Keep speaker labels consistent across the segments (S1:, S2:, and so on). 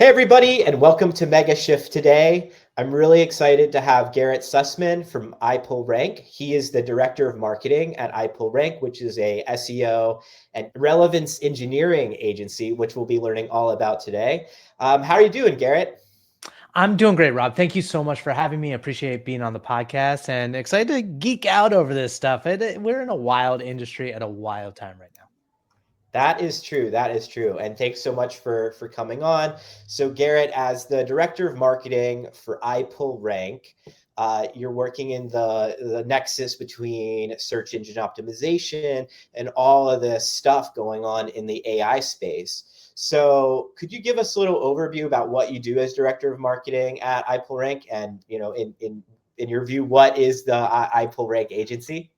S1: Hey everybody, and welcome to Mega Shift today. I'm really excited to have Garrett Sussman from iPullRank. He is the Director of Marketing at iPullRank, which is a SEO and relevance engineering agency, which we'll be learning all about today. How are you doing, Garrett?
S2: I'm doing great, Rob. Thank you so much for having me. I appreciate being on the podcast and excited to geek out over this stuff. We're in a wild industry at a wild time right now.
S1: That is true. That is true. And thanks so much for coming on. So, Garrett, as the director of marketing for iPullRank, you're working in the nexus between search engine optimization and all of this stuff going on in the AI space. So, could you give us a little overview about what you do as director of marketing at iPullRank, and in your view, what is the iPullRank agency?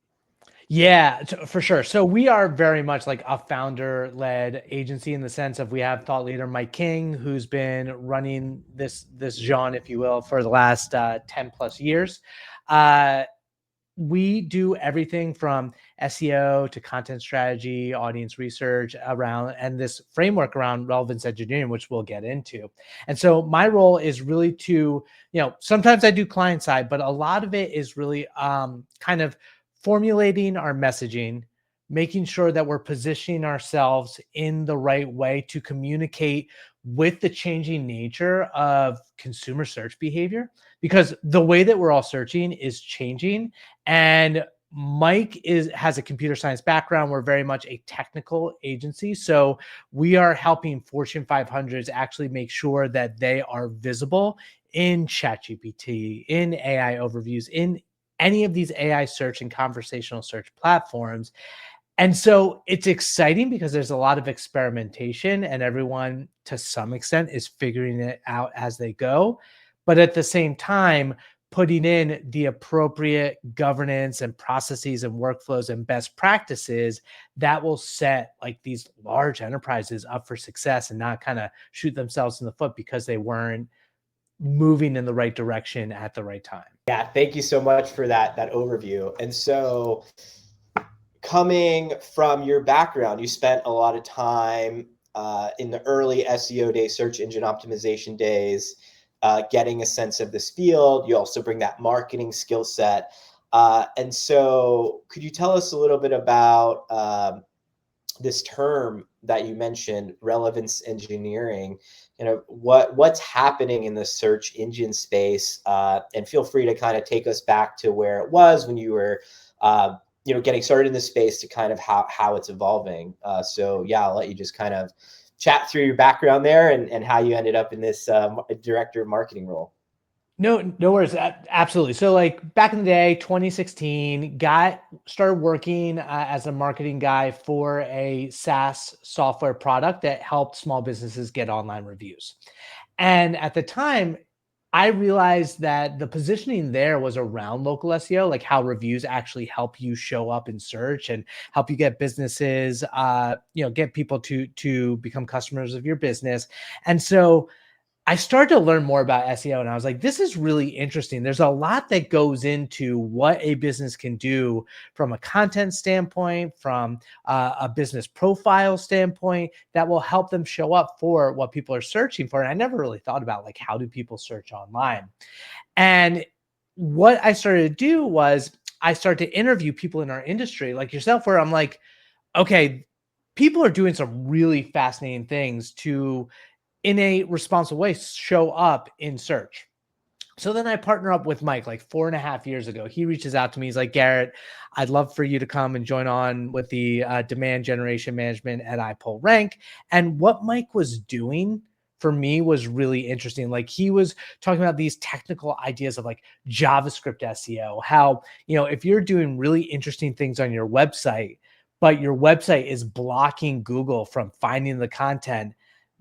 S2: Yeah, for sure. So we are very much like a founder-led agency in the sense of we have thought leader Mike King, who's been running this genre, if you will, for the last 10 plus years. We do everything from SEO to content strategy, audience research around, and this framework around relevance engineering, which we'll get into. And so my role is really to, sometimes I do client side, but a lot of it is really kind of formulating our messaging, making sure that we're positioning ourselves in the right way to communicate with the changing nature of consumer search behavior, because the way that we're all searching is changing. And Mike has a computer science background. We're very much a technical agency. So we are helping Fortune 500s actually make sure that they are visible in ChatGPT, in AI overviews, in any of these AI search and conversational search platforms. And so it's exciting because there's a lot of experimentation and everyone to some extent is figuring it out as they go. But at the same time, putting in the appropriate governance and processes and workflows and best practices that will set like these large enterprises up for success and not kind of shoot themselves in the foot because they weren't moving in the right direction at the right time.
S1: Yeah, thank you so much for that overview. And so, coming from your background, you spent a lot of time in the early SEO days, search engine optimization days, getting a sense of this field. You also bring that marketing skill set. And so, could you tell us a little bit about this term that you mentioned, relevance engineering? What's happening in the search engine space, and feel free to kind of take us back to where it was when you were getting started in this space to kind of how it's evolving. So yeah, I'll let you just kind of chat through your background there and how you ended up in this director of marketing role.
S2: No worries. Absolutely. So like back in the day, 2016, started working as a marketing guy for a SaaS software product that helped small businesses get online reviews. And at the time, I realized that the positioning there was around local SEO, like how reviews actually help you show up in search and help you get businesses, get people to become customers of your business. And so I started to learn more about SEO and I was like, this is really interesting. There's a lot that goes into what a business can do from a content standpoint, from a business profile standpoint that will help them show up for what people are searching for. And I never really thought about like, how do people search online? And what I started to do was I started to interview people in our industry like yourself, where I'm like, okay, people are doing some really fascinating things to in a responsible way, show up in search. So then I partner up with Mike like 4.5 years ago. He reaches out to me. He's like, Garrett, I'd love for you to come and join on with the demand generation management at iPullRank. And what Mike was doing for me was really interesting. Like he was talking about these technical ideas of like JavaScript SEO, how, if you're doing really interesting things on your website, but your website is blocking Google from finding the content,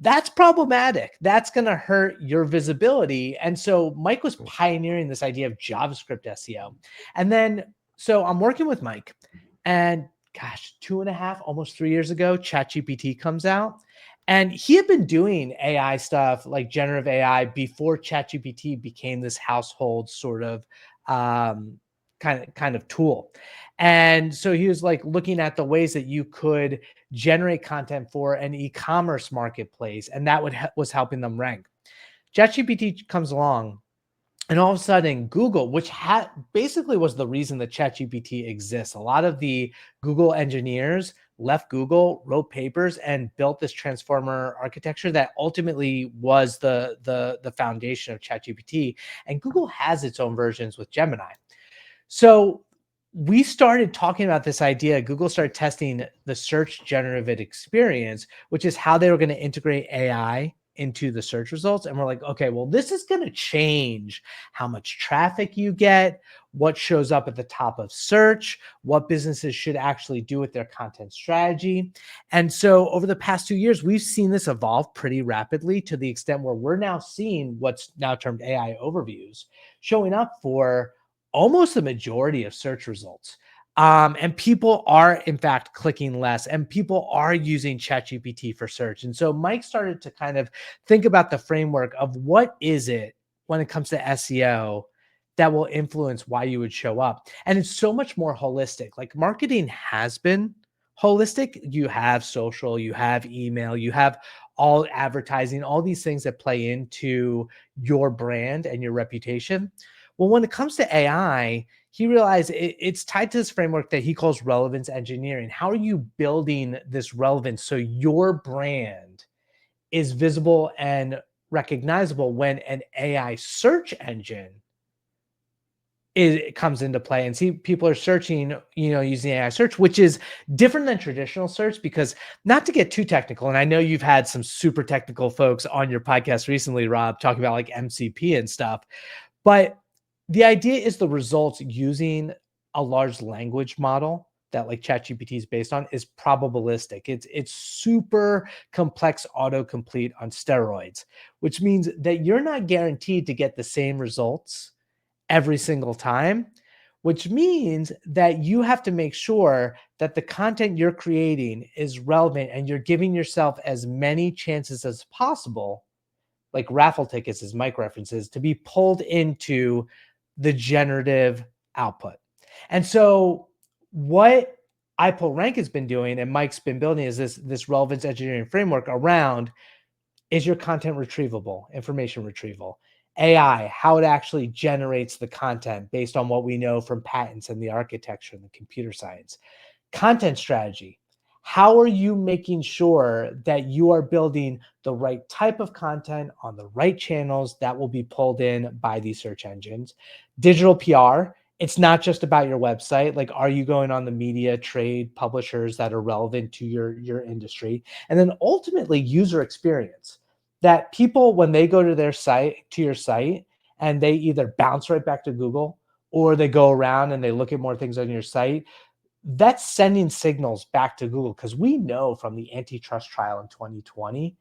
S2: that's problematic. That's going to hurt your visibility. And so Mike was pioneering this idea of JavaScript SEO. And then, so I'm working with Mike, and gosh, 2.5, almost 3 years ago, ChatGPT comes out. And he had been doing AI stuff like generative AI before ChatGPT became this household sort of kind of tool. And so he was like looking at the ways that you could generate content for an e-commerce marketplace, and that was helping them rank. ChatGPT comes along, and all of a sudden, Google, which basically was the reason that ChatGPT exists. A lot of the Google engineers left Google, wrote papers, and built this transformer architecture that ultimately was the foundation of ChatGPT. And Google has its own versions with Gemini. So we started talking about this idea. Google started testing the search generative experience, which is how they were going to integrate AI into the search results. And we're like, okay, well, this is going to change how much traffic you get, what shows up at the top of search, what businesses should actually do with their content strategy. And so over the past 2 years, we've seen this evolve pretty rapidly to the extent where we're now seeing what's now termed AI overviews showing up for almost the majority of search results. And people are, in fact, clicking less, and people are using ChatGPT for search. And so Mike started to kind of think about the framework of what is it when it comes to SEO that will influence why you would show up. And it's so much more holistic. Like marketing has been holistic. You have social, you have email, you have all advertising, all these things that play into your brand and your reputation. Well, when it comes to AI, he realized it's tied to this framework that he calls relevance engineering. How are you building this relevance so your brand is visible and recognizable when an AI search engine it comes into play? And see, people are searching, using AI search, which is different than traditional search, because not to get too technical, and I know you've had some super technical folks on your podcast recently, Rob, talking about like MCP and stuff, but the idea is the results using a large language model that like ChatGPT is based on is probabilistic. It's super complex autocomplete on steroids, which means that you're not guaranteed to get the same results every single time, which means that you have to make sure that the content you're creating is relevant and you're giving yourself as many chances as possible, like raffle tickets as Mike references, to be pulled into the generative output. And so what iPullRank has been doing and Mike's been building is this relevance engineering framework around, is your content retrievable, information retrieval, AI, how it actually generates the content based on what we know from patents and the architecture and the computer science. Content strategy. How are you making sure that you are building the right type of content on the right channels that will be pulled in by these search engines? Digital PR. It's not just about your website. Like, are you going on the media, trade, publishers that are relevant to your industry? And then ultimately user experience, that people, when they go to your site, and they either bounce right back to Google or they go around and they look at more things on your site, that's sending signals back to Google, because we know from the antitrust trial in 2020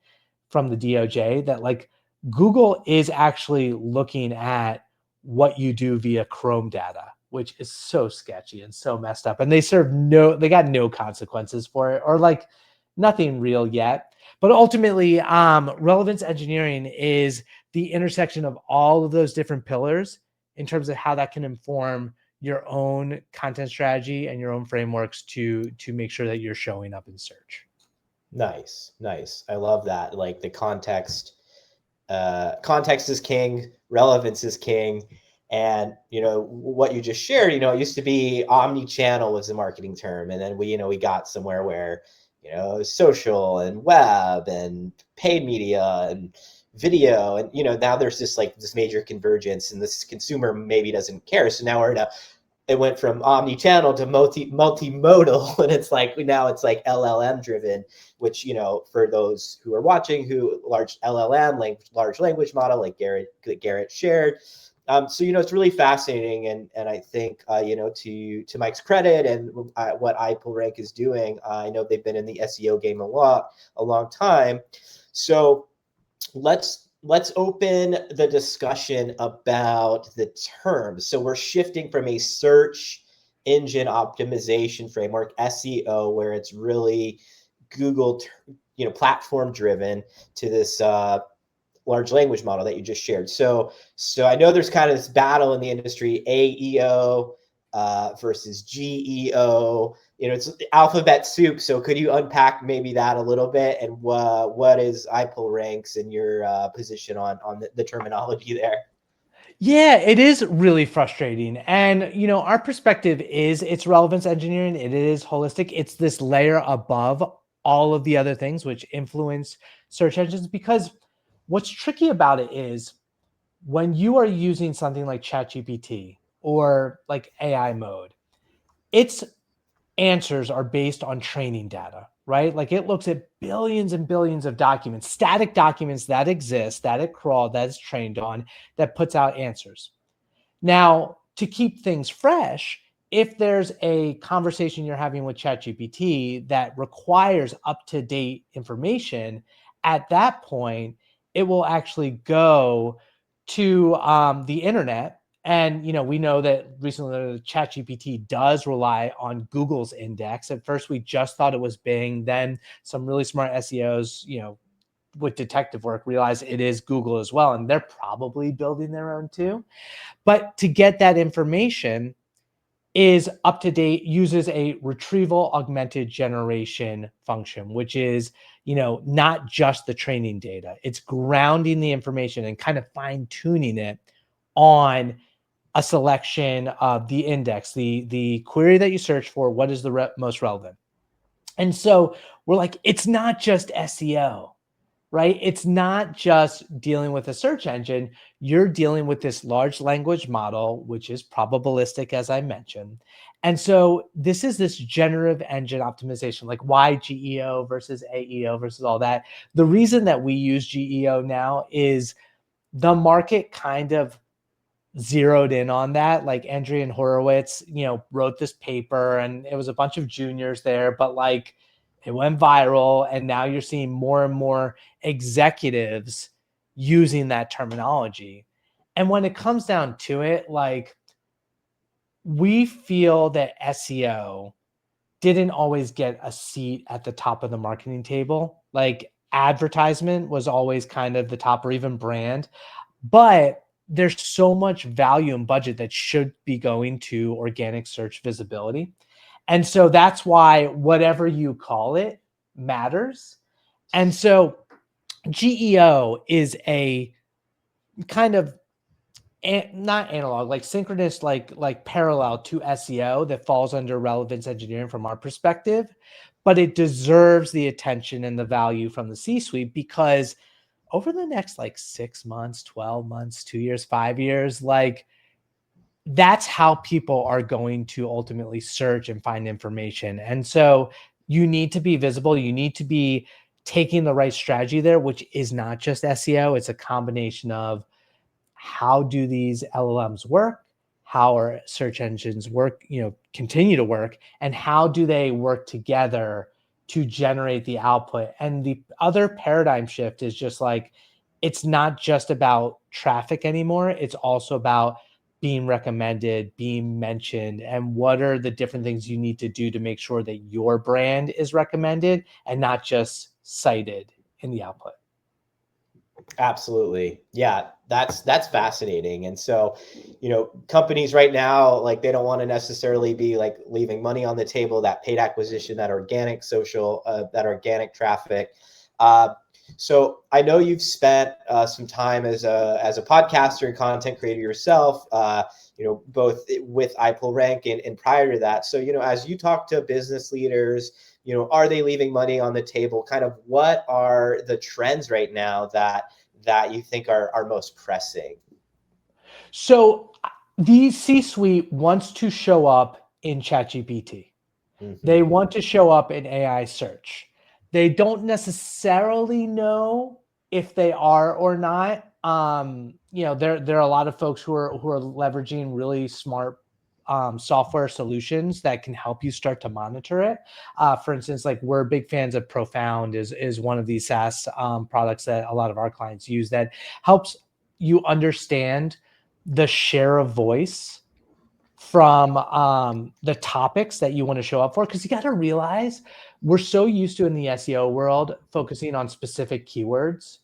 S2: from the DOJ that like Google is actually looking at what you do via Chrome data, which is so sketchy and so messed up. And they got no consequences for it, or like nothing real yet. But ultimately, relevance engineering is the intersection of all of those different pillars in terms of how that can inform your own content strategy and your own frameworks to make sure that you're showing up in search.
S1: Nice. I love that. Like the context is king, relevance is king. And what you just shared, it used to be omni-channel was the marketing term. And then we got somewhere where, social and web and paid media and video. And, now there's this major convergence, and this consumer maybe doesn't care. So now it went from omni-channel to multimodal, and it's like LLM driven, which, for those who are watching, large LLM, large language model, like Garrett shared. So, it's really fascinating. And I think, to Mike's credit and what iPullRank is doing, I know they've been in the SEO game a long time. So let's open the discussion about the terms. So we're shifting from a search engine optimization framework, SEO, where it's really Google, platform driven, to this large language model that you just shared. So I know there's kind of this battle in the industry, AEO versus GEO? It's alphabet soup. So could you unpack maybe that a little bit, and what is iPullRanks and your position on the terminology there?
S2: Yeah, it is really frustrating. And, our perspective is it's relevance engineering. It is holistic. It's this layer above all of the other things which influence search engines. Because what's tricky about it is when you are using something like ChatGPT or like AI mode, its answers are based on training data, right? Like it looks at billions and billions of documents, static documents that exist, that it crawled, that it's trained on, that puts out answers. Now, to keep things fresh, if there's a conversation you're having with ChatGPT that requires up-to-date information, at that point, it will actually go to the internet. And we know that recently ChatGPT does rely on Google's index. At first, we just thought it was Bing. Then some really smart SEOs, with detective work, realize it is Google as well, and they're probably building their own too. But to get that information is up to date, uses a retrieval augmented generation function, which is, not just the training data. It's grounding the information and kind of fine tuning it on a selection of the index, the query that you search for, what is the most relevant. And so we're like, it's not just SEO, right? It's not just dealing with a search engine. You're dealing with this large language model, which is probabilistic, as I mentioned. And so this is this generative engine optimization, like why GEO versus AEO versus all that. The reason that we use GEO now is the market kind of zeroed in on that. Like Andreessen Horowitz, wrote this paper, and it was a bunch of juniors there, but like it went viral, and now you're seeing more and more executives using that terminology. And when it comes down to it, like we feel that SEO didn't always get a seat at the top of the marketing table. Like advertisement was always kind of the top, or even brand. But there's so much value and budget that should be going to organic search visibility. And so that's why whatever you call it matters. And so GEO is a kind of not analog, like synchronous, like parallel to SEO that falls under relevance engineering from our perspective, but it deserves the attention and the value from the C-suite because over the next like 6 months, 12 months, 2 years, 5 years, like that's how people are going to ultimately search and find information. And so you need to be visible. You need to be taking the right strategy there, which is not just SEO. It's a combination of how do these LLMs work? How are search engines work, continue to work, and how do they work together to generate the output? And the other paradigm shift is just like, it's not just about traffic anymore. It's also about being recommended, being mentioned, and what are the different things you need to do to make sure that your brand is recommended and not just cited in the output.
S1: Absolutely. Yeah, that's fascinating. And so, companies right now, like they don't want to necessarily be like leaving money on the table, that paid acquisition, that organic social, that organic traffic. So I know you've spent some time as a podcaster and content creator yourself, both with iPullRank and prior to that. So, as you talk to business leaders, are they leaving money on the table? Kind of what are the trends right now that you think are most pressing?
S2: So the C-suite wants to show up in ChatGPT. They
S1: Mm-hmm.
S2: want to show up in AI search. They don't necessarily know if they are or not. There are a lot of folks who are leveraging really smart software solutions that can help you start to monitor it. For instance, like we're big fans of Profound is one of these SaaS products that a lot of our clients use that helps you understand the share of voice from the topics that you want to show up for. Because you got to realize we're so used to in the SEO world focusing on specific keywords.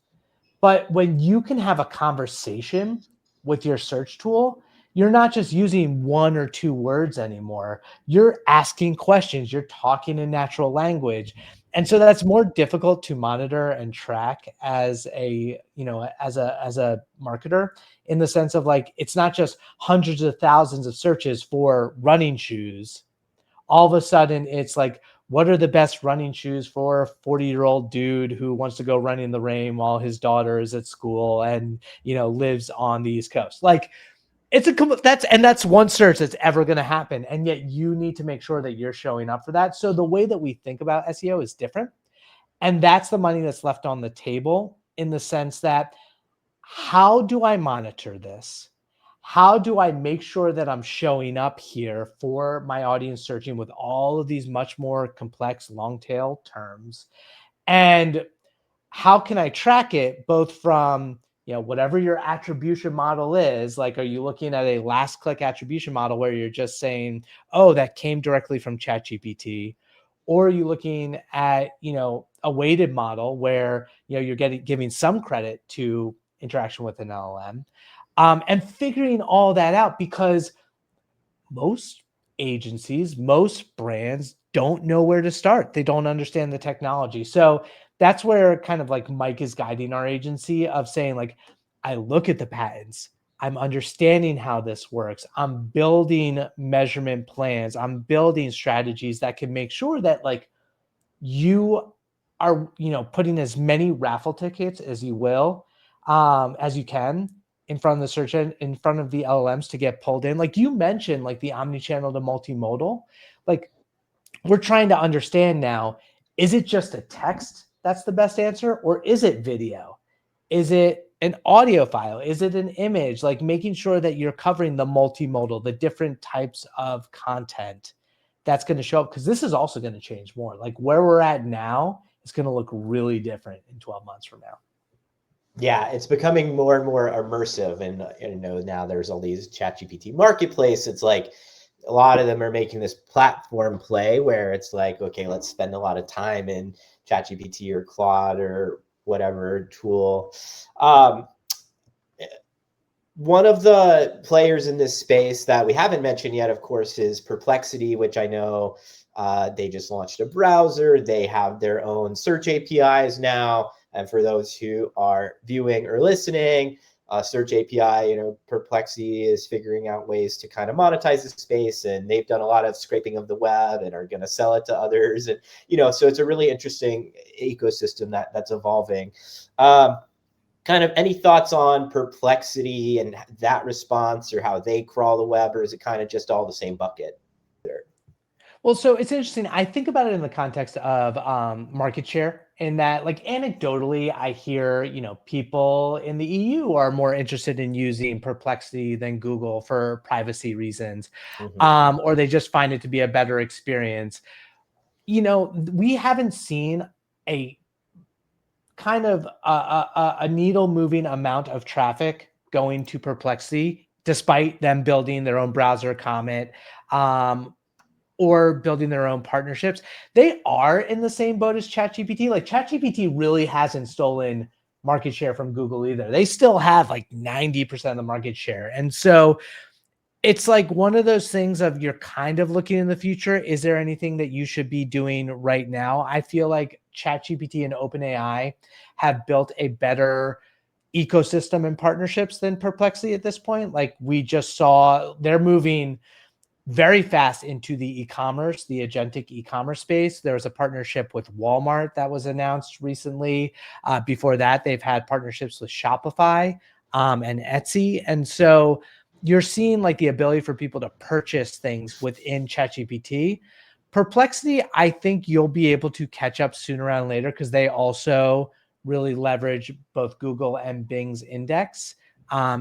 S2: But when you can have a conversation with your search tool, you're not just using 1 or 2 words anymore. You're asking questions, you're talking in natural language. And so that's more difficult to monitor and track as a, as a marketer, in the sense of like, it's not just hundreds of thousands of searches for running shoes. All of a sudden it's like, what are the best running shoes for a 40-year-old dude who wants to go running in the rain while his daughter is at school and, lives on the East Coast? Like, that's one search that's ever going to happen. And yet you need to make sure that you're showing up for that. So the way that we think about SEO is different. And that's the money that's left on the table, in the sense that, how do I monitor this? How do I make sure that I'm showing up here for my audience searching with all of these much more complex long tail terms? And how can I track it, both from, whatever your attribution model is? Like, are you looking at a last click attribution model where you're just saying, oh, that came directly from ChatGPT? Or are you looking at, a weighted model where, you're giving some credit to interaction with an LLM, and figuring all that out? Because most agencies, most brands don't know where to start. They don't understand the technology. So that's where kind of like Mike is guiding our agency, of saying like, I look at the patents, I'm understanding how this works, I'm building measurement plans, I'm building strategies that can make sure that like you are, putting as many raffle tickets as you will, as you can, in front of the search engine, in front of the LLMs, to get pulled in. Like you mentioned, like the omni-channel to multimodal, like we're trying to understand now, is it just a text that's the best answer? Or is it video? Is it an audio file? Is it an image? Like making sure that you're covering the multimodal, the different types of content that's going to show up, because this is also going to change more. Like where we're at now is going to look really different in 12 months from now.
S1: Yeah, it's becoming more and more immersive, and now there's all these ChatGPT marketplace. It's like a lot of them are making this platform play where it's like, okay, let's spend a lot of time in ChatGPT or Claude or whatever tool. Um, One of the players in this space that we haven't mentioned yet, of course, is Perplexity, which I know they just launched a browser. They have their own search APIs now. And for those who are viewing or listening, search API, Perplexity is figuring out ways to kind of monetize the space. And they've done a lot of scraping of the web and are going to sell it to others. And, so it's a really interesting ecosystem that's evolving. Kind of any thoughts on Perplexity and that response, or how they crawl the web, or is it kind of just all the same bucket?
S2: Well, so it's interesting. I think about it in the context of market share, in that, like anecdotally, I hear, people in the EU are more interested in using Perplexity than Google for privacy reasons,
S1: Mm-hmm.
S2: or they just find it to be a better experience. We haven't seen a kind of a needle moving amount of traffic going to Perplexity, despite them building their own browser, Comet, or building their own partnerships. They are in the same boat as ChatGPT. Like ChatGPT really hasn't stolen market share from Google either. They still have like 90% of the market share. And so it's like one of those things of, you're kind of looking in the future. Is there anything that you should be doing right now? I feel like ChatGPT and OpenAI have built a better ecosystem and partnerships than Perplexity at this point. Like we just saw, they're moving very fast into the e-commerce, the agentic e-commerce space. There was a partnership with Walmart that was announced recently. Before that, they've had partnerships with Shopify and Etsy. And so you're seeing like the ability for people to purchase things within ChatGPT. Perplexity, I think you'll be able to catch up sooner rather than later, because they also really leverage both Google and Bing's index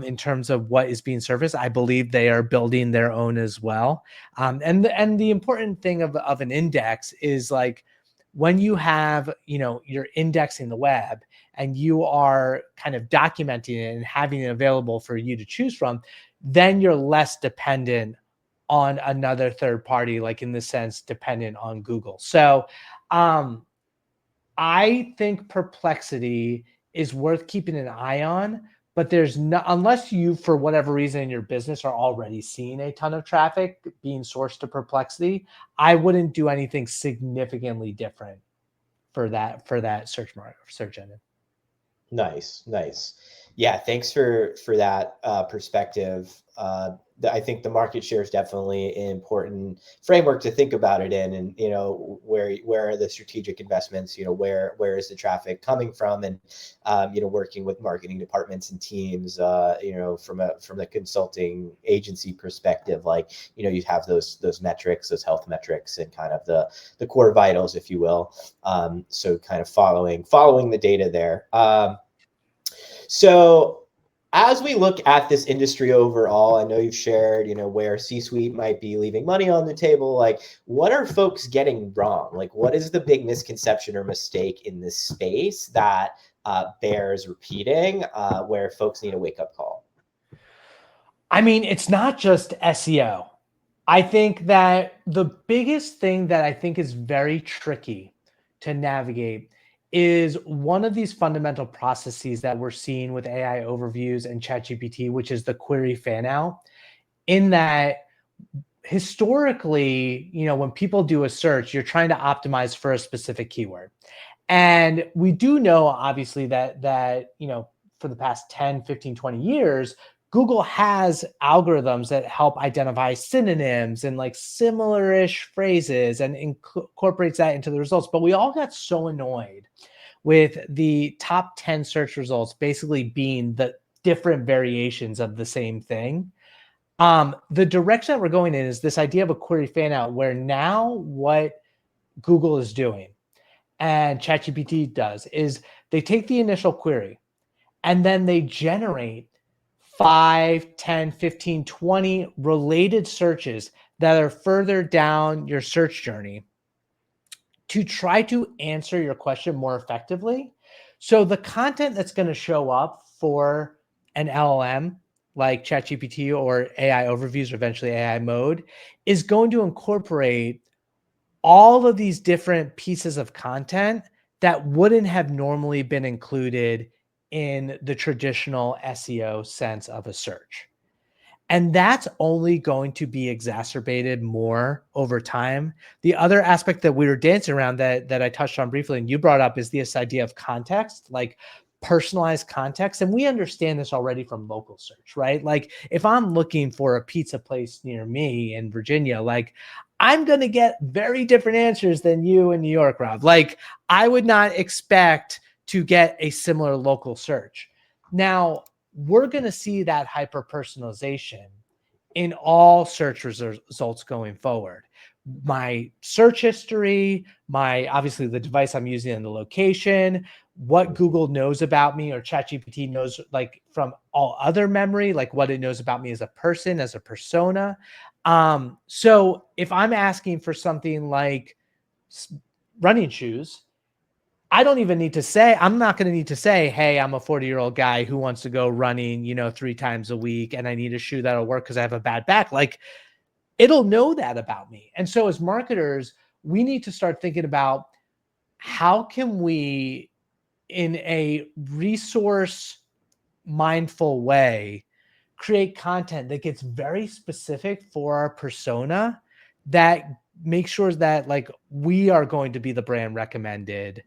S2: in terms of what is being surfaced. I believe they are building their own as well. And the important thing of an index is like, when you have, you're indexing the web and you are kind of documenting it and having it available for you to choose from, then you're less dependent on another third party, like in this sense, dependent on Google. So I think Perplexity is worth keeping an eye on, but there's no, unless you, for whatever reason in your business, are already seeing a ton of traffic being sourced to Perplexity, I wouldn't do anything significantly different for that search engine.
S1: Nice, nice. Yeah, thanks for that perspective. I think the market share is definitely an important framework to think about it in, and where are the strategic investments? Where is the traffic coming from, and working with marketing departments and teams. From the consulting agency perspective, like you have those metrics, those health metrics, and kind of the core vitals, if you will. So kind of following the data there. So as we look at this industry overall, I know you've shared, where C-suite might be leaving money on the table. Like, what are folks getting wrong? Like, what is the big misconception or mistake in this space that bears repeating, where folks need a wake-up call?
S2: I mean, it's not just SEO. I think that the biggest thing that I think is very tricky to navigate is one of these fundamental processes that we're seeing with AI overviews and ChatGPT, which is the query fan out. In that, historically, when people do a search, you're trying to optimize for a specific keyword. And we do know, obviously, that for the past 10, 15, 20 years, Google has algorithms that help identify synonyms and like similar-ish phrases and incorporates that into the results. But we all got so annoyed with the top 10 search results basically being the different variations of the same thing. The direction that we're going in is this idea of a query fan out, where now what Google is doing and ChatGPT does is they take the initial query and then they generate 5, 10, 15, 20 related searches that are further down your search journey to try to answer your question more effectively. So the content that's going to show up for an LLM like ChatGPT or AI overviews or eventually AI mode is going to incorporate all of these different pieces of content that wouldn't have normally been included in the traditional SEO sense of a search. And that's only going to be exacerbated more over time. The other aspect that we were dancing around that I touched on briefly and you brought up is this idea of context, like personalized context. And we understand this already from local search, right? Like if I'm looking for a pizza place near me in Virginia, like I'm going to get very different answers than you in New York, Rob. Like I would not expect to get a similar local search. Now, we're going to see that hyper personalization in all search results going forward. My search history, obviously the device I'm using and the location, what Google knows about me or ChatGPT knows like from all other memory, like what it knows about me as a person, as a persona. So if I'm asking for something like running shoes, I don't even need to say, I'm not going to need to say, hey, I'm a 40-year-old guy who wants to go running, 3 times a week and I need a shoe that'll work because I have a bad back. Like it'll know that about me. And so as marketers, we need to start thinking about how can we, in a resource mindful way, create content that gets very specific for our persona that makes sure that like we are going to be the brand recommended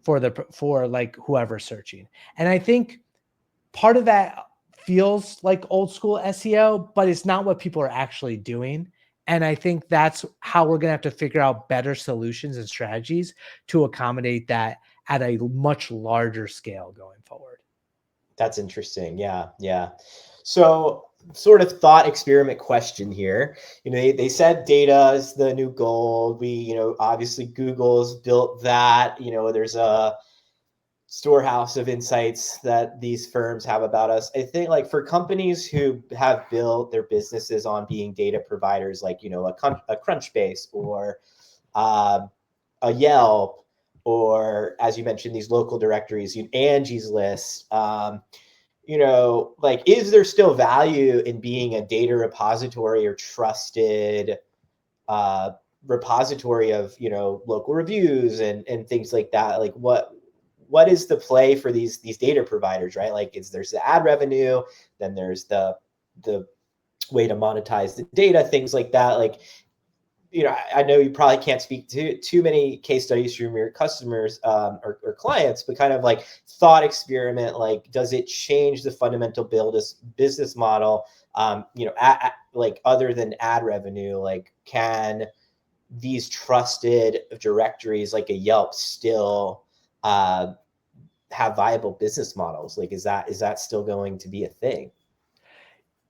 S2: for like whoever's searching. And I think part of that feels like old school SEO, but it's not what people are actually doing. And I think that's how we're going to have to figure out better solutions and strategies to accommodate that at a much larger scale going forward.
S1: That's interesting. Yeah, yeah. So sort of thought experiment question here. They said data is the new gold. Obviously Google's built that. There's a storehouse of insights that these firms have about us. I think like for companies who have built their businesses on being data providers, like, a Crunchbase or a Yelp, or as you mentioned, these local directories, Angie's List, like, is there still value in being a data repository or trusted repository of, local reviews and things like that? Like what is the play for these data providers, right? Like there's the ad revenue, then there's the way to monetize the data, things like that. Like, I know you probably can't speak to too many case studies from your customers or clients, but kind of like thought experiment, like, does it change the fundamental business model? Like other than ad revenue, like can these trusted directories like a Yelp still have viable business models? Like, is that still going to be a thing?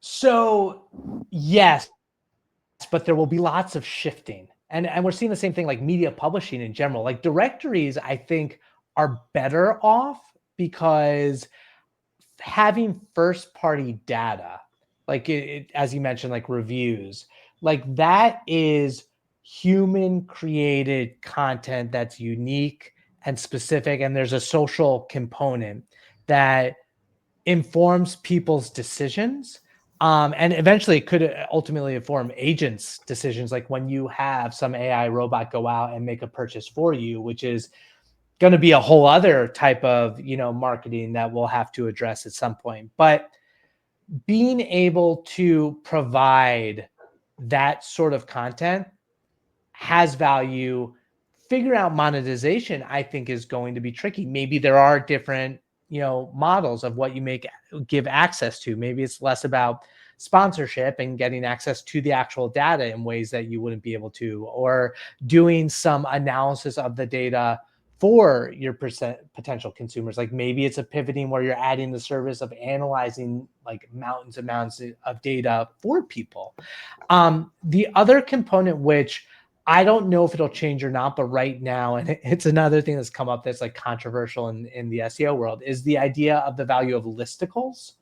S2: So yes, but there will be lots of shifting. And we're seeing the same thing like media publishing in general. Like directories, I think, are better off because having first party data, like as you mentioned, like reviews, like that is human created content that's unique and specific. And there's a social component that informs people's decisions. And eventually it could ultimately inform agents' decisions, like when you have some AI robot go out and make a purchase for you, which is going to be a whole other type of marketing that we'll have to address at some point. But being able to provide that sort of content has value. Figure out monetization, I think, is going to be tricky. Maybe there are different models of what you give access to. Maybe it's less about sponsorship and getting access to the actual data in ways that you wouldn't be able to, or doing some analysis of the data for your potential consumers. Like maybe it's a pivoting where you're adding the service of analyzing like mountains and mountains of data for people. The other component, which I don't know if it'll change or not, but right now, and it's another thing that's come up that's like controversial in the SEO world, is the idea of the value of listicles,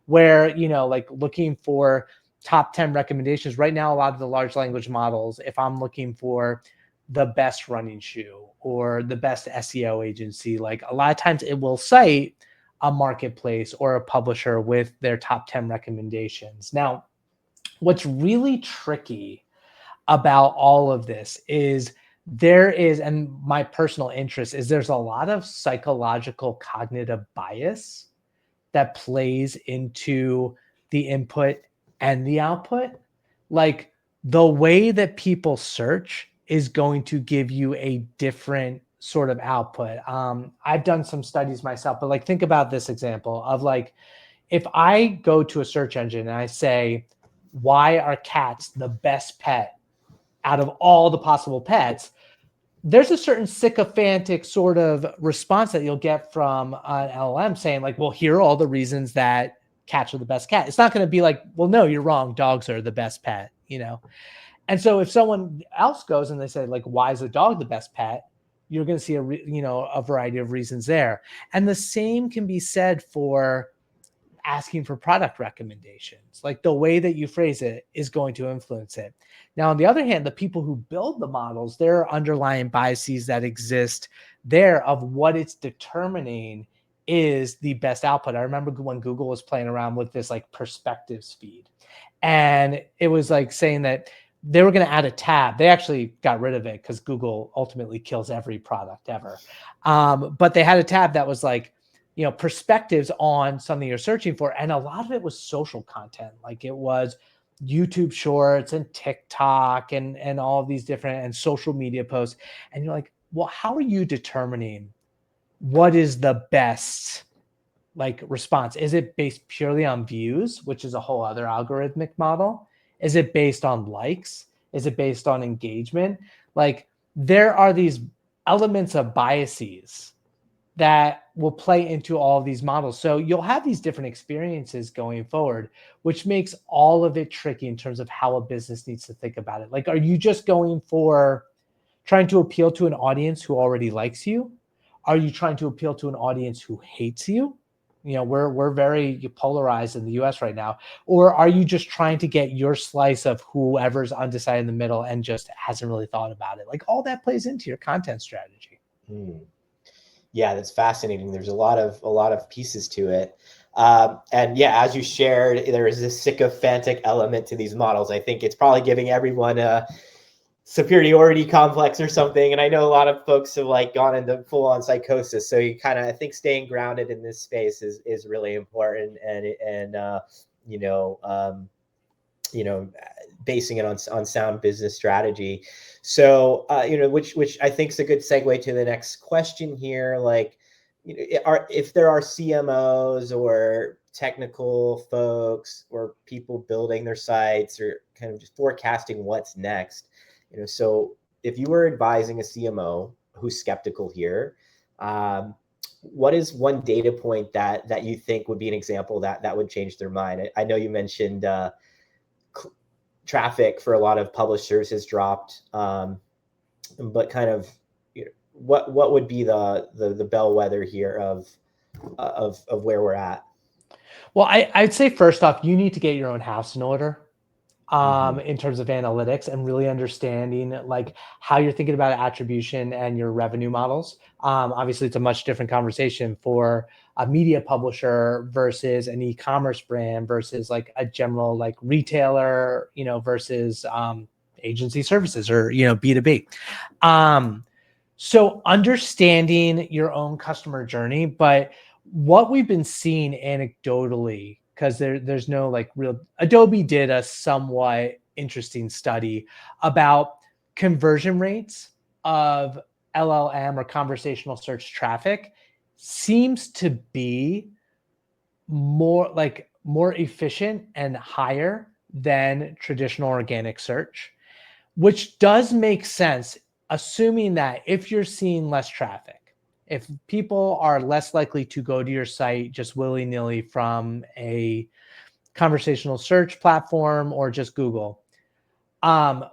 S2: where, like looking for top 10 recommendations. Right now, a lot of the large language models, if I'm looking for the best running shoe or the best SEO agency, like a lot of times it will cite a marketplace or a publisher with their top 10 recommendations. Now, what's really tricky about all of this is and my personal interest is, there's a lot of psychological cognitive bias that plays into the input and the output. Like the way that people search is going to give you a different sort of output. I've done some studies myself, but like think about this example of like, if I go to a search engine and I say, why are cats the best pet out of all the possible pets, there's a certain sycophantic sort of response that you'll get from an LLM saying like, well, here are all the reasons that cats are the best cat. It's not going to be like, well, no, you're wrong. Dogs are the best pet, And so if someone else goes and they say like, why is a dog the best pet? You're going to see a variety of reasons there. And the same can be said for asking for product recommendations. Like the way that you phrase it is going to influence it. Now, on the other hand, the people who build the models, there are underlying biases that exist there of what it's determining is the best output. I remember when Google was playing around with this like perspectives feed, and it was like saying that they were going to add a tab. They actually got rid of it because Google ultimately kills every product ever. But they had a tab that was like, perspectives on something you're searching for. And a lot of it was social content. Like it was YouTube shorts and TikTok and all of these different and social media posts. And you're like, well, how are you determining what is the best like response? Is it based purely on views, which is a whole other algorithmic model? Is it based on likes? Is it based on engagement? Like there are these elements of biases that will play into all of these models. So you'll have these different experiences going forward, which makes all of it tricky in terms of how a business needs to think about it. Like, are you just going for trying to appeal to an audience who already likes you? Are you trying to appeal to an audience who hates you? We're very polarized in the US right now. Or are you just trying to get your slice of whoever's undecided in the middle and just hasn't really thought about it? Like all that plays into your content strategy.
S1: Yeah, that's fascinating. There's a lot of pieces to it. And yeah, as you shared, there is this sycophantic element to these models. I think it's probably giving everyone superiority complex or something. And I know a lot of folks have like gone into full on psychosis. So you kind of, I think staying grounded in this space is really important. You know, you know, basing it on sound business strategy. So, you know, which I think is a good segue to the next question here. Like, you know, if there are CMOs or technical folks or people building their sites or kind of just forecasting what's next, you know, so if you were advising a CMO who's skeptical here, what is one data point that you think would be an example that would change their mind? I know you mentioned traffic for a lot of publishers has dropped, but kind of, you know, what would be the bellwether here of where we're at?
S2: Well, I'd say first off, you need to get your own house in order.
S1: Mm-hmm.
S2: In terms of analytics and really understanding like how you're thinking about attribution and your revenue models. Obviously, it's a much different conversation for a media publisher versus an e-commerce brand versus like a general like retailer, you know, versus agency services or, you know, B2B. So understanding your own customer journey, but what we've been seeing anecdotally, because there's no like real, Adobe did a somewhat interesting study about conversion rates of LLM or conversational search traffic seems to be more efficient and higher than traditional organic search, which does make sense, assuming that if you're seeing less traffic, if people are less likely to go to your site just willy-nilly from a conversational search platform or just Google,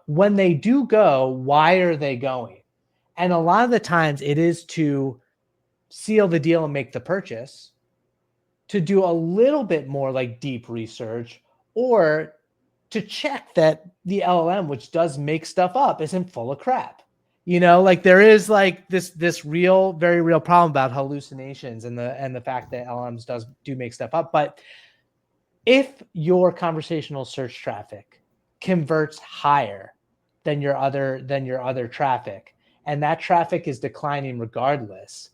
S2: when they do go, why are they going? And a lot of the times it is to seal the deal and make the purchase, to do a little bit more like deep research, or to check that the LLM, which does make stuff up, isn't full of crap. You know, like there is like this real, very real problem about hallucinations and the fact that LLMs do make stuff up. But if your conversational search traffic converts higher than your other traffic, and that traffic is declining regardless,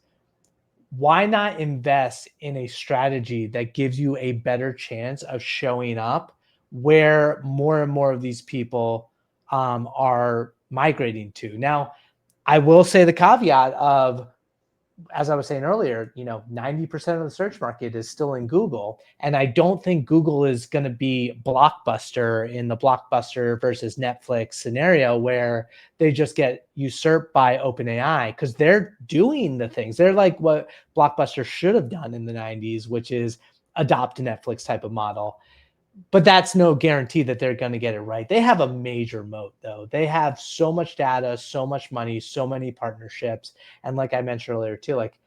S2: why not invest in a strategy that gives you a better chance of showing up where more and more of these people are migrating to? Now, I will say the caveat of, as I was saying earlier, you know, 90% of the search market is still in Google. And I don't think Google is going to be Blockbuster in the Blockbuster versus Netflix scenario where they just get usurped by OpenAI, because they're doing the things. They're like what Blockbuster should have done in the 90s, which is adopt a Netflix type of model. But that's no guarantee that they're going to get it right. They have a major moat, though. They have so much data, so much money, so many partnerships. And like I mentioned earlier, too, like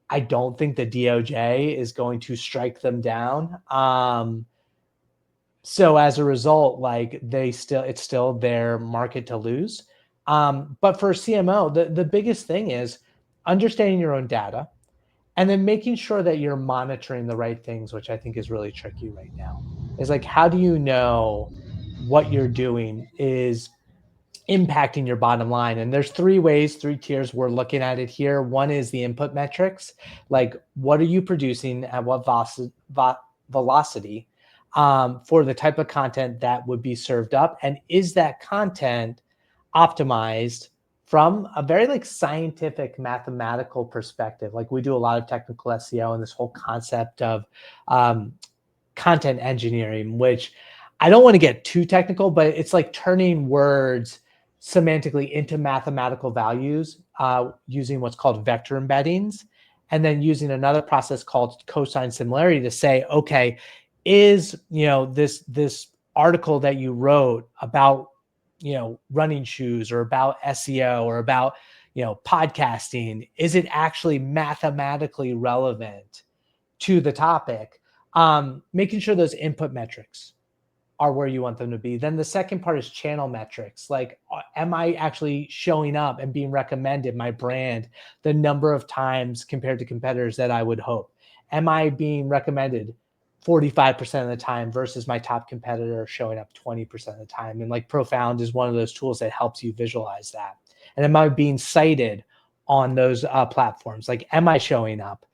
S2: I don't think the DOJ is going to strike them down. So as a result, like it's still their market to lose. But for CMO, the biggest thing is understanding your own data and then making sure that you're monitoring the right things, which I think is really tricky right now. Is like, how do you know what you're doing is impacting your bottom line? And there's three tiers we're looking at it here. One is the input metrics, like what are you producing at what velocity for the type of content that would be served up, and is that content optimized from a very like scientific mathematical perspective? Like we do a lot of technical SEO and this whole concept of content engineering, which I don't want to get too technical, but it's like turning words semantically into mathematical values using what's called vector embeddings, and then using another process called cosine similarity to say, okay, is, you know, this article that you wrote about, you know, running shoes or about SEO or about, you know, podcasting, is it actually mathematically relevant to the topic? Making sure those input metrics are where you want them to be. Then the second part is channel metrics. Like, am I actually showing up and being recommended my brand the number of times compared to competitors that I would hope? Am I being recommended 45% of the time versus my top competitor showing up 20% of the time. And like Profound is one of those tools that helps you visualize that. And am I being cited on those platforms? Like, am I showing up?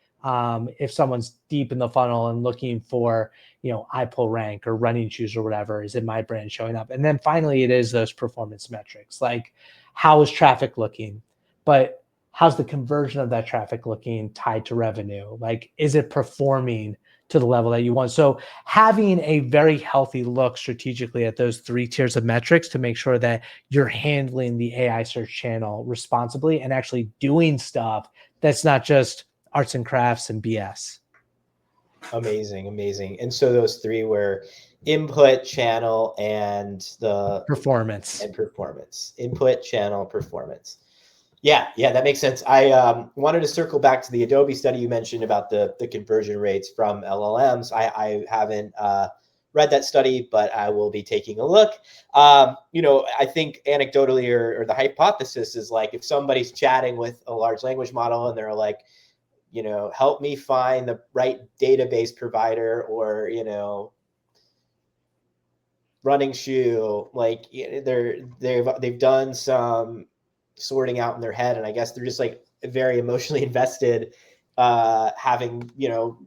S2: If someone's deep in the funnel and looking for, iPullRank or running shoes or whatever, is it my brand showing up? And then finally, it is those performance metrics. Like, how is traffic looking? But how's the conversion of that traffic looking tied to revenue? Like, is it performing to the level that you want? So having a very healthy look strategically at those 3 tiers of metrics to make sure that you're handling the AI search channel responsibly and actually doing stuff that's not just arts and crafts and BS.
S1: Amazing, amazing. And so those 3 were input, channel, and the
S2: Performance.
S1: performance. Input, channel, performance. Yeah, that makes sense. I wanted to circle back to the Adobe study you mentioned about the conversion rates from LLMs. I haven't read that study, but I will be taking a look. I think anecdotally or the hypothesis is like, if somebody's chatting with a large language model and they're like, help me find the right database provider, or, running shoe, like they've done some sorting out in their head, and I guess they're just like very emotionally invested, having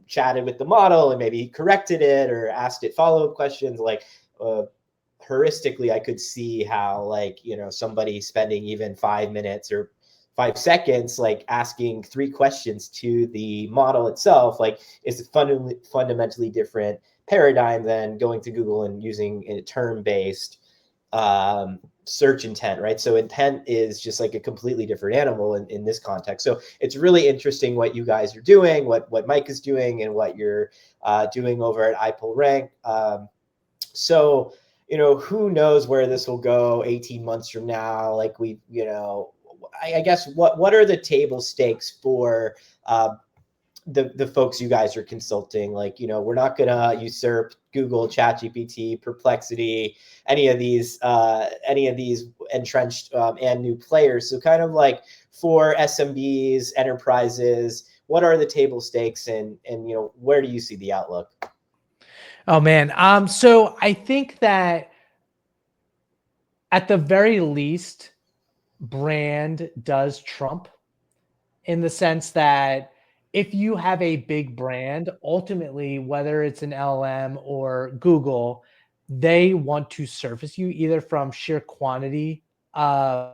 S1: chatted with the model and maybe corrected it or asked it follow-up questions. Like, heuristically, I could see how, like, somebody spending even 5 minutes or 5 seconds, like asking 3 questions to the model itself, like, is a fundamentally different paradigm than going to Google and using a term-based search intent, right? So intent is just like a completely different animal in this context. So it's really interesting what you guys are doing, what Mike is doing, and what you're doing over at iPullRank. So, who knows where this will go 18 months from now? Like, I guess what are the table stakes for the folks you guys are consulting? Like, we're not going to usurp Google, ChatGPT, Perplexity, any of these entrenched and new players. So kind of like, for SMBs, enterprises, what are the table stakes, and where do you see the outlook?
S2: Oh man. So I think that at the very least, brand does trump, in the sense that if you have a big brand, ultimately, whether it's an LLM or Google, they want to surface you either from sheer quantity of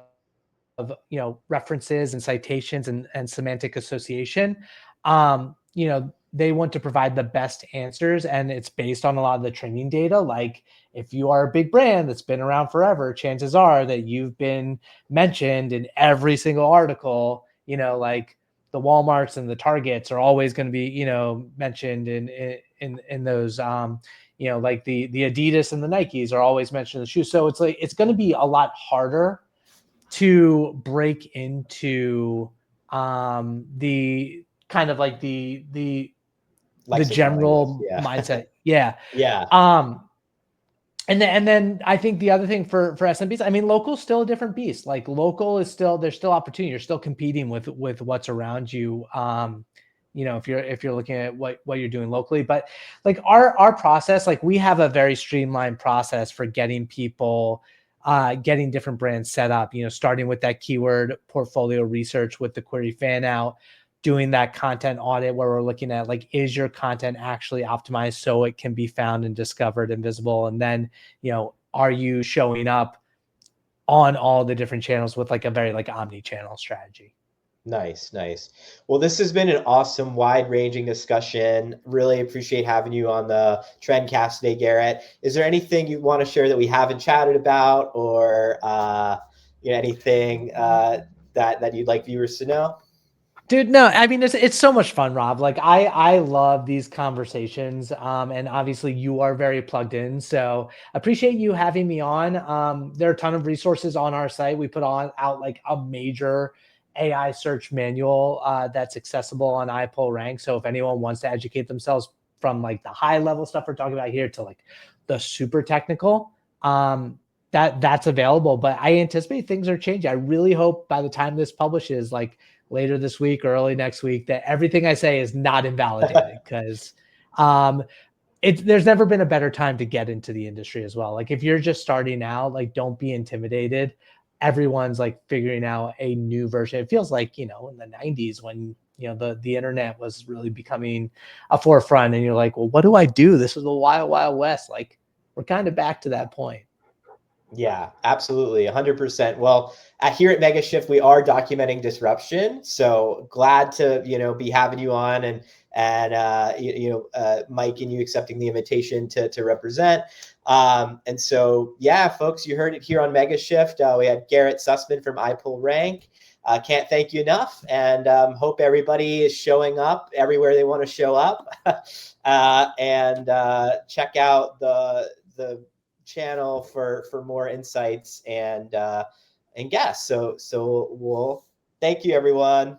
S2: references and citations and semantic association. They want to provide the best answers, and it's based on a lot of the training data. Like, if you are a big brand that's been around forever, chances are that you've been mentioned in every single article. Like, the Walmarts and the Targets are always going to be mentioned in those. Like the Adidas and the Nikes are always mentioned in the shoes. So it's like, it's going to be a lot harder to break into the kind of like the general mindset. Yeah.
S1: Yeah.
S2: And then I think the other thing for SMBs, I mean, local is still a different beast. Like, local is there's still opportunity. You're still competing with what's around you. If you're looking at what you're doing locally, but like our process, like, we have a very streamlined process for getting people, getting different brands set up, starting with that keyword portfolio research with the query fan out, doing that content audit where we're looking at, like, is your content actually optimized so it can be found and discovered and visible? And then, are you showing up on all the different channels with like a very like omni-channel strategy?
S1: Nice. Well, this has been an awesome, wide-ranging discussion. Really appreciate having you on the Trendcast today, Garrett. Is there anything you want to share that we haven't chatted about, or anything that you'd like viewers to know?
S2: Dude, no, I mean, it's so much fun, Rob. Like, I love these conversations. And obviously you are very plugged in. So appreciate you having me on. There are a ton of resources on our site. We put out like a major AI search manual that's accessible on iPullRank. So if anyone wants to educate themselves from like the high level stuff we're talking about here to like the super technical, that's available. But I anticipate things are changing. I really hope by the time this publishes, like later this week or early next week, that everything I say is not invalidated, because there's never been a better time to get into the industry as well. Like if you're just starting out, like don't be intimidated. Everyone's like figuring out a new version. It feels like, in the 90s when, the internet was really becoming a forefront and you're like, well, what do I do? This was the wild, wild west. Like we're kind of back to that point.
S1: Yeah, absolutely. 100%. Well, here at Mega Shift, we are documenting disruption. So glad to, be having you on and Mike and you accepting the invitation to represent. And so, yeah, folks, you heard it here on Mega Shift. We had Garrett Sussman from iPullRank. Can't thank you enough, and hope everybody is showing up everywhere they want to show up. And check out the channel for more insights and guests. So we'll thank you, everyone.